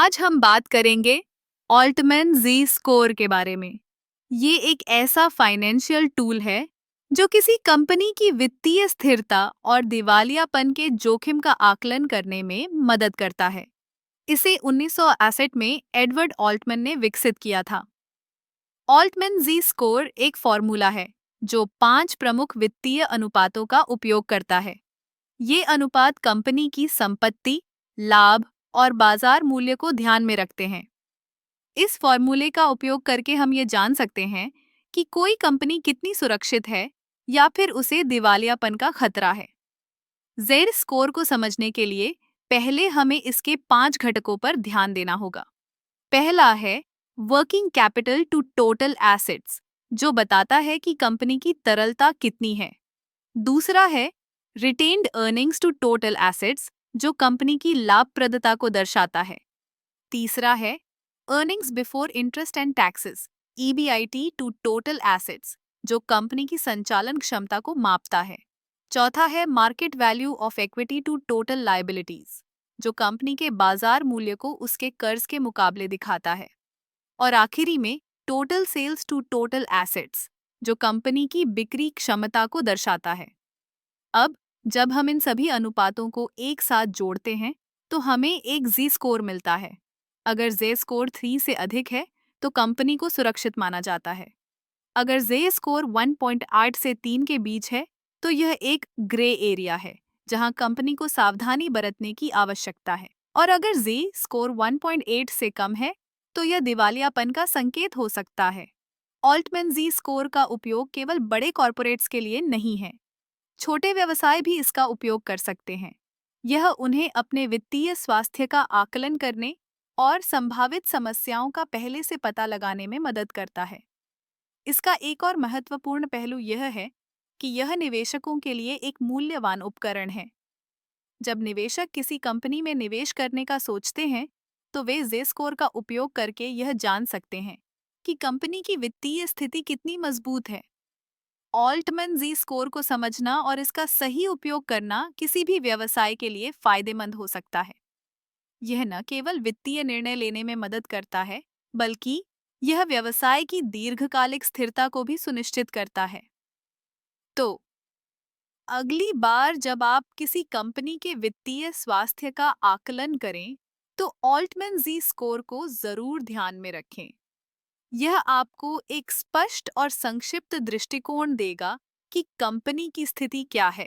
आज हम बात करेंगे ऑल्टमैन जी स्कोर के बारे में। ये एक ऐसा फाइनेंशियल टूल है जो किसी कंपनी की वित्तीय स्थिरता और दिवालियापन के जोखिम का आकलन करने में मदद करता है। इसे 1968 में एडवर्ड ऑल्टमैन ने विकसित किया था। ऑल्टमैन जी स्कोर एक फॉर्मूला है जो 5 प्रमुख वित्तीय अनुपातों का उपयोग करता है। ये अनुपात कंपनी की संपत्ति, लाभ और बाजार मूल्य को ध्यान में रखते हैं। इस फॉर्मूले का उपयोग करके हम ये जान सकते हैं कि कोई कंपनी कितनी सुरक्षित है या फिर उसे दिवालियापन का खतरा है। ज़ेर स्कोर को समझने के लिए पहले हमें इसके 5 घटकों पर ध्यान देना होगा। पहला है working capital to total assets, जो बताता है कि कंपनी की तरलता कितनी है। दूसरा है retained earnings to total assets, जो कंपनी की लाभप्रदता को दर्शाता है। तीसरा है earnings before interest and taxes EBIT to total assets, जो कंपनी की संचालन क्षमता को मापता है। चौथा है market value of equity to total liabilities, जो कंपनी के बाजार मूल्य को उसके कर्ज के मुकाबले दिखाता है। और आखिरी में total sales to total assets, जो कंपनी की बिक्री क्षमता को दर्शाता है। अब जब हम इन सभी अनुपातों को एक साथ जोड़ते हैं तो हमें एक जी स्कोर मिलता है। अगर जे स्कोर 3 से अधिक है तो कंपनी को सुरक्षित माना जाता है। अगर जे स्कोर 1.8 से 3 के बीच है तो यह एक ग्रे एरिया है, जहां कंपनी को सावधानी बरतने की आवश्यकता है। और अगर जे स्कोर 1.8 से कम है तो यह दिवालियापन का संकेत हो सकता है। ऑल्टमैन जी स्कोर का उपयोग केवल बड़े कॉरपोरेट्स के लिए नहीं है, छोटे व्यवसाय भी इसका उपयोग कर सकते हैं। यह उन्हें अपने वित्तीय स्वास्थ्य का आकलन करने और संभावित समस्याओं का पहले से पता लगाने में मदद करता है। इसका एक और महत्वपूर्ण पहलू यह है कि यह निवेशकों के लिए एक मूल्यवान उपकरण है। जब निवेशक किसी कंपनी में निवेश करने का सोचते हैं, तो वे जे स्कोर का उपयोग करके यह जान सकते हैं कि कंपनी की वित्तीय स्थिति कितनी मजबूत है। ऑल्टमैन जी स्कोर को समझना और इसका सही उपयोग करना किसी भी व्यवसाय के लिए फायदेमंद हो सकता है। यह न केवल वित्तीय निर्णय लेने में मदद करता है, बल्कि यह व्यवसाय की दीर्घकालिक स्थिरता को भी सुनिश्चित करता है। तो अगली बार जब आप किसी कंपनी के वित्तीय स्वास्थ्य का आकलन करें, तो ऑल्टमैन जी स्कोर को जरूर ध्यान में रखें। यह आपको एक स्पष्ट और संक्षिप्त दृष्टिकोण देगा कि कंपनी की स्थिति क्या है